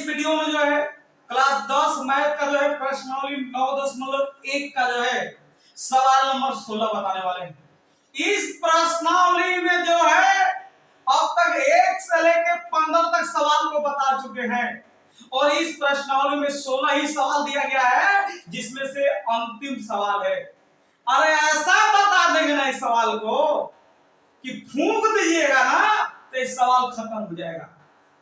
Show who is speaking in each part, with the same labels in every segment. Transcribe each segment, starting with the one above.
Speaker 1: इस वीडियो में जो है क्लास 10 मैथ का जो है प्रश्नावली 9.1 का जो है सवाल नंबर 16 बताने वाले हैं। इस प्रश्नावली में जो है अब तक 1 से लेकर 15 तक सवाल को बता चुके हैं और इस प्रश्नावली में 16 ही सवाल दिया गया है जिसमें से अंतिम सवाल है। अरे ऐसा बता देंगे ना इस सवाल को कि फूंक दीजिएगा ना तो इस सवाल खत्म हो जाएगा।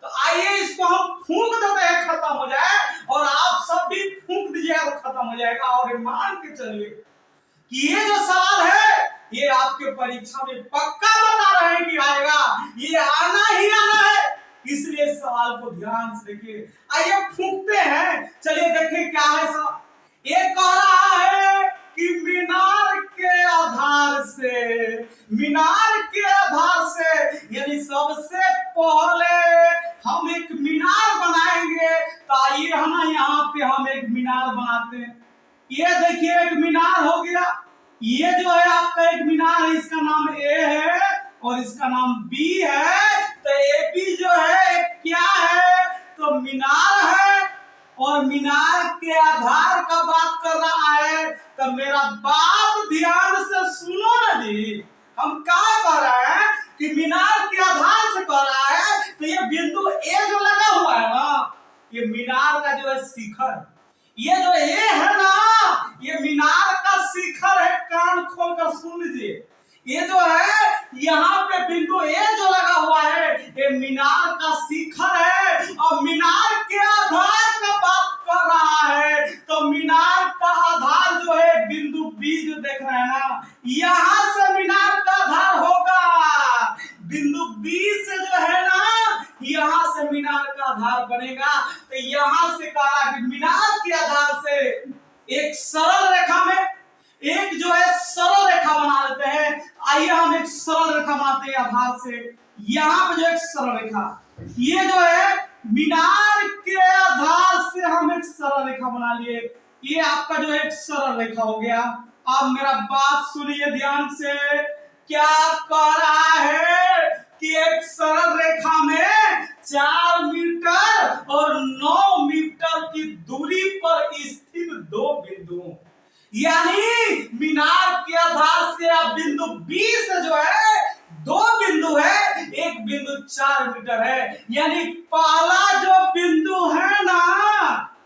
Speaker 1: तो आइए इसको हम फूंक देते हैं खत्म हो जाए और आप सब भी फूंक दीजिएगा तो खत्म हो जाएगा। और मान के चलिए कि ये जो सवाल है ये आपके परीक्षा में पक्का बता रहे हैं कि आएगा, ये आना ही आना है, इसलिए सवाल को ध्यान से देखिए। आइए फूंकते हैं, चलिए देखें क्या है सवाल। ये कह रहा है कि मीनार के आधार से यानी सबसे पहले हम एक मीनार बनाएंगे। तो आइए हम यहाँ पे हम एक मीनार बनाते हैं। ये देखिए एक मीनार हो गया, ये जो है आपका एक मीनार है, इसका नाम ए है और इसका नाम बी है। तो ए बी जो है क्या है तो मीनार है और मीनार के आधार का बात कर रहा है। तो मेरा बात ध्यान से सुनो ना जी, हम क्या कह रहे हैं कि मीनार के आधार से कह रहा है। तो ये बिंदु ए जो लगा हुआ है ना, ये मीनार का जो है शिखर, ये जो ए है ना ये मीनार का शिखर है। कान खोल कर सुन लीजिए, ये जो है यहाँ पे बिंदु ए जो लगा हुआ है ये मीनार का शिखर है और मीनार के आधार का बात कर रहा है। तो मीनार का आधार जो है बिंदु बी जो देख रहे हैं ना, यहाँ से मीनार का आधार होगा। बिंदु बी से जो है ना यहाँ से मीनार का आधार बनेगा। तो यहाँ से कहा कि मीनार के आधार से एक सरल रेखा में एक जो है सरल रेखा बना लेते हैं। आइए हम एक सरल रेखा बनाते हैं आधार से। यहाँ पे जो एक सरल रेखा, ये जो है मीनार के आधार से हम एक सरल रेखा बना लिए। ये आपका जो एक सरल रेखा हो गया। अब मेरा बात सुनिए ध्यान से, क्या कह रहा है कि एक सरल रेखा में 4 मीटर और 9 मीटर की दूरी पर स्थित दो बिंदु, यानी मीनार के आधार से आप बिंदु बी से जो है दो बिंदु है, एक बिंदु 4 मीटर है। यानी पहला जो बिंदु है ना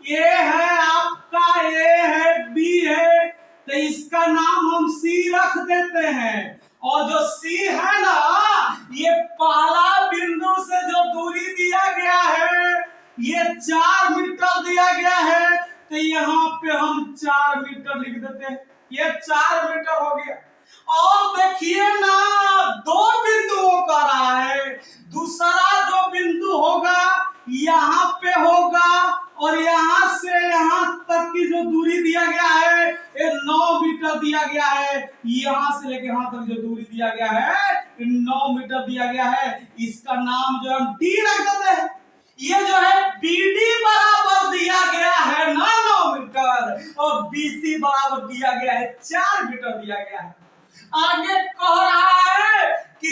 Speaker 1: ये है आपका, ए है बी है, तो इसका नाम हम सी रख देते हैं। और जो सी है ना ये पहला बिंदु से जो दूरी दिया गया है ये 4 मीटर दिया गया है। तो यहाँ पे हम 4 मीटर लिख देते हैं, ये 4 मीटर हो गया। और देखिए ना दो बिंदुओं का रहा है, दूसरा जो बिंदु होगा यहाँ पे होगा और यहाँ से यहाँ तक की जो दूरी दिया गया है ये 9 मीटर दिया गया है। यहाँ से लेके यहाँ तक जो दूरी दिया गया है 9 मीटर दिया गया है। इसका नाम जो हम डी रख देते हैं। ये जो है बीडी बराबर दिया गया है ना 9 मीटर और बीसी बराबर दिया गया है 4 मीटर दिया गया है। आगे कह रहा है कि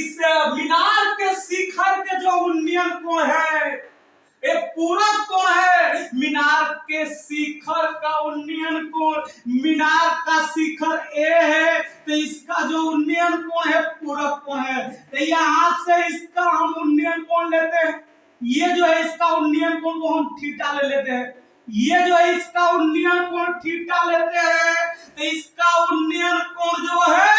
Speaker 1: मीनार के शिखर के जो उन्नयन कोण है एक पूरक कोण है। मीनार के शिखर का उन्नयन कोण, मीनार का शिखर ए है तो इसका जो उन्नयन कोण है पूरक कोण है। तो यहाँ से इसका हम उन्नयन कोण लेते हैं, ये जो है इसका उन्नयन कोण को हम थीटा ले लेते हैं। ये जो है इसका उन्नयन कोण थीटा लेते हैं तो इसका उन्नयन कोण जो है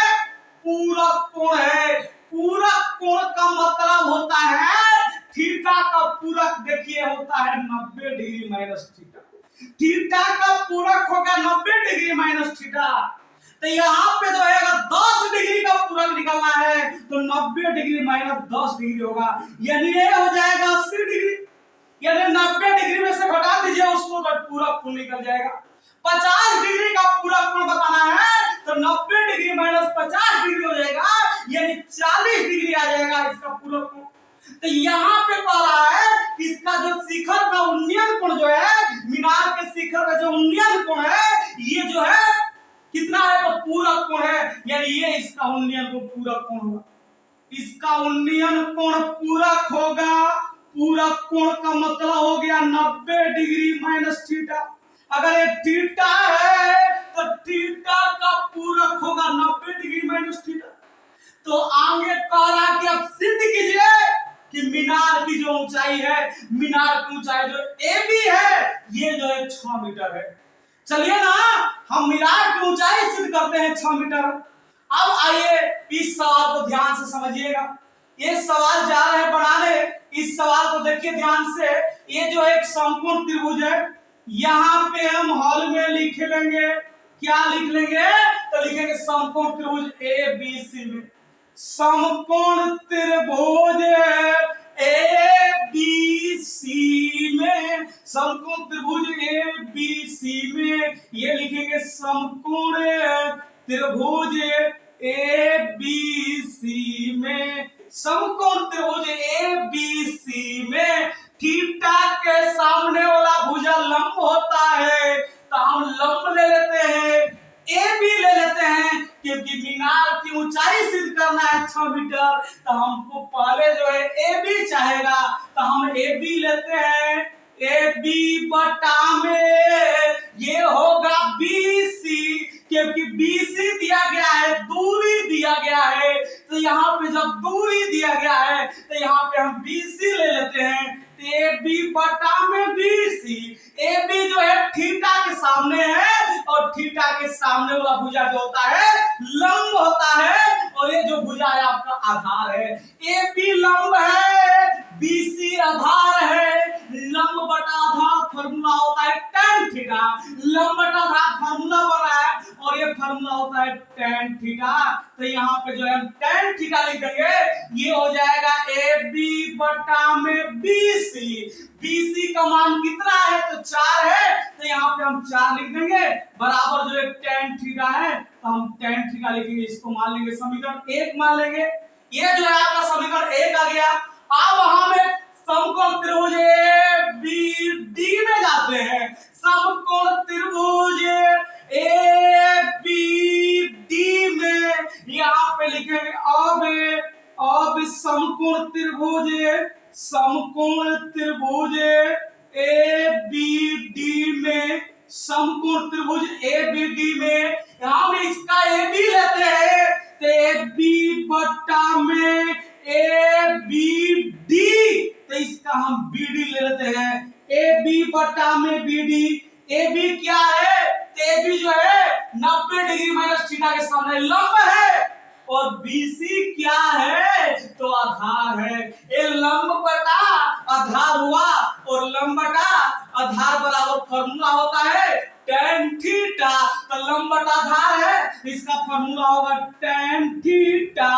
Speaker 1: पूरक कोण है। पूरक कोण का मतलब होता है थीटा का पूरक, देखिए होता है 90 डिग्री माइनस थीटा। थीटा का पूरक होगा 90 डिग्री माइनस थीटा। तो यहाँ पे जो है अगर 10 डिग्री का पूरक निकलना है तो 90 डिग्री माइनस 10 डिग्री होगा, यानी ये हो जाएगा 80 डिग्री। यानी 90 डिग्री में से घटा दीजिए उसको तो पूरक कोण निकल जाएगा। 50 डिग्री का पूरक कोण बताना है तो 90 डिग्री माइनस 50 डिग्री हो जाएगा, यानी 40 डिग्री आ जाएगा इसका पूरक कोण। तो यहाँ पे कह रहा है कि इसका जो शिखर का उन्नयन कोण जो है, मीनार के शिखर का जो उन्नयन कोण है ये जो है कितना है तो पूरक कोण है, यानी ये इसका उन्नयन कोण पूरक कोण होगा। इसका उन्नयन कोण पूरक होगा, पूरक कोण का मतलब हो गया 90 डिग्री माइनस थीटा। अगर ये थीटा है तो थीटा का पूरक होगा 90 डिग्री माइनस थीटा। तो आगे कह रहा कि अब सिद्ध कीजिए कि मीनार की जो ऊंचाई है, मीनार की ऊंचाई जो ए बी है, ये जो है 6 मीटर है। चलिए ना, हम मीनार की ऊंचाई सिद्ध करते हैं 6 मीटर। अब आइए इस सवाल को ध्यान से समझिएगा। ये सवाल जा रहे हैं बनाने, इस सवाल को देखिए ध्यान से। ये जो एक समकोण त्रिभुज है, यहाँ पे हम हॉल में लिख लेंगे, क्या लिख लेंगे? तो लिखेंगे समकोण त्रिभुज ए बी सी में। समकोण त्रिभुज ए बी सी में, समकोण त्रिभुज ए बी सी में ये लिखेंगे समकोण त्रिभुज ए बी सी में। समकोण त्रिभुज ए बी सी में थीटा के सामने वाला भुजा लंब होता है, तो हम लंब ले लेते हैं, ए बी ले लेते हैं, क्योंकि मीनार की ऊंचाई सिद्ध करना है 6 मीटर, तो हमको पहले जो है ए बी चाहेगा, तो हम ए बी लेते हैं। ए बी बटा में ये होगा बी सी, क्योंकि बी सी दिया गया है, दूरी दिया गया है, तो यहाँ पे जब दूरी दिया गया है तो यहाँ पे हम बी सी ले लेते हैं। ए बी बटा में बी सी। ए बी जो है थीटा के सामने है, और थीटा के सामने वाला भुजा जो होता है लंब होता है, और ये जो भुजा है आपका आधार है। ए बी लंब है, बी सी आधार है। लंब बटा आधार फॉर्मूला होता है tan थीटा। लंब बटा आधार फॉर्मूला बना है, और ये फॉर्मूला होता है tan थीटा। तो यहाँ पे जो है हम tan थीटा लिख देंगे, ये हो जाएगा ए बी बटा में बी सी। बी सी का मान कितना है? तो 4 है, तो यहाँ पे हम 4 लिख देंगे, बराबर जो है tan थीटा है, तो हम tan थीटा लिखेंगे, इसको मान लेंगे समीकरण 1 मान लेंगे। ये जो है आपका समीकरण 1 आ गया। अब हम एक समकोण त्रिभुज ए बी डी में जाते हैं। समकोण त्रिभुज ए बी डी में यहाँ पे लिखेंगे अब समकोण त्रिभुज ए बी डी में, समकोण त्रिभुज ए बी डी में हम इसका ए बी लेते हैं, तो ए बी बटा में ए बी डी, तो इसका हम बी डी ले लेते हैं। ए बी बटा में बी डी। ए बी क्या है? ए बी जो है 90 डिग्री माइनस थीटा के सामने लंब है, और बीसी क्या है? तो आधार है। ये लंब बटा आधार हुआ, और लंब बटा आधार बराबर फॉर्मूला होता है tan थीटा। तो लंब बटा आधार है, इसका फॉर्मूला होगा tan थीटा।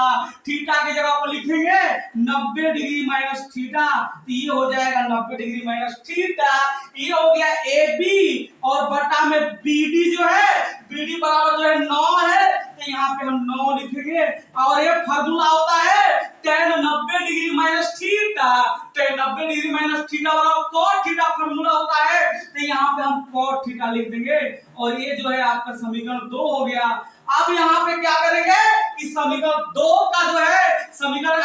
Speaker 1: थीटा की जगह पर लिखेंगे 90 डिग्री माइनस थीटा, तो ये हो जाएगा 90 डिग्री माइनस थीटा। ये हो गया ए बी, और बटा में बी डी जो है, बी डी बराबर जो है 9 है, तो यहाँ पे हम 9 लिखेंगे, और ये फार्मूला होता है tan 90 degree minus theta. tan 90 degree minus theta बराबर cot थीटा फार्मूला होता है, तो यहाँ पे हम cot थीटा लिख देंगे, और ये जो है आपका समीकरण 2 हो गया। अब यहाँ पे क्या करेंगे कि समीकरण 2 का जो है समीकरण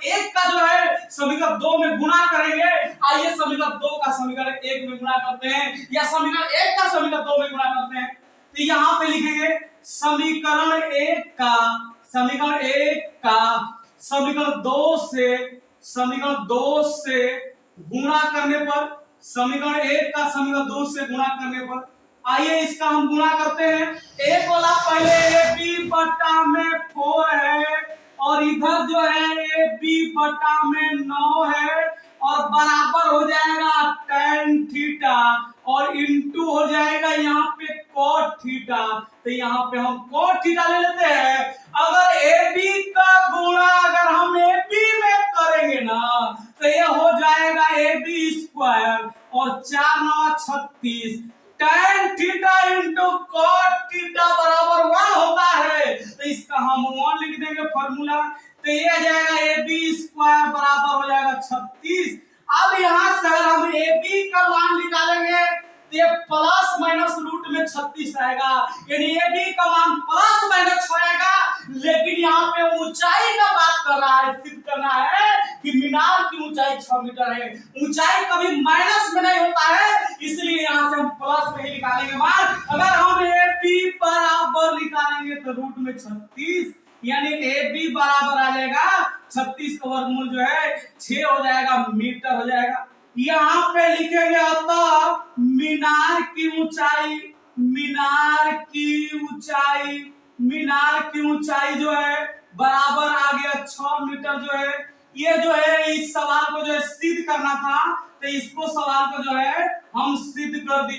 Speaker 1: 1 का जो है समीकरण 2 में गुणा करेंगे। आइए समीकरण 2 का समीकरण 1 में गुणा करते हैं, या समीकरण 1 का समीकरण 2 में गुणा करते हैं। तो यहाँ पे लिखेंगे समीकरण 1 का समीकरण 2 से गुणा करने पर, समीकरण 1 का समीकरण 2 से गुणा करने पर, आइए इसका हम गुणा करते हैं। एक वाला पहले ए बी बटा में 4 है, और इधर जो है ए बी बटा में 9 है, और बराबर हो जाएगा tan थीटा, और इनटू हो जाएगा यहाँ पे cot थीटा। तो यहाँ पे हम cot थीटा ले लेते हैं। अगर ए बी का गुणा अगर हम ए बी में करेंगे ना, तो ये हो जाएगा ए बी स्क्वायर, और 4 9 36, tan theta into cot theta बराबर 1 होता है, तो इसका हम 1 लिख देंगे फॉर्मूला। तो ये आ जाएगा ए बी स्क्वायर बराबर हो जाएगा 36। अब यहाँ से अगर हम ए बी का मान निकालेंगे, तो ये प्लस माइनस रूट रूट में 36 आएगा। यानी ये भी का मान प्लस माइनस 6 आएगा। लेकिन यहाँ पे ऊंचाई का बात कर रहा है, सिद्ध करना है कि मीनार की ऊंचाई 6 मीटर है। ऊंचाई कभी माइनस में नहीं होता है, इसलिए यहाँ से हम प्लस में ही निकालेंगे मान। अगर हम ए बी बराबर निकालेंगे तो रूट में 36, यानी ए बी बराबर आ जाएगा 36 का वर्गमूल जो है 6 हो जाएगा, मीटर हो जाएगा। यहाँ पे लिखेंगे अतः मीनार की ऊंचाई, मीनार की ऊंचाई जो है बराबर आ गया 6 मीटर जो है। ये जो है इस सवाल को जो है सिद्ध करना था, तो इसको सवाल को जो है हम सिद्ध कर दिए।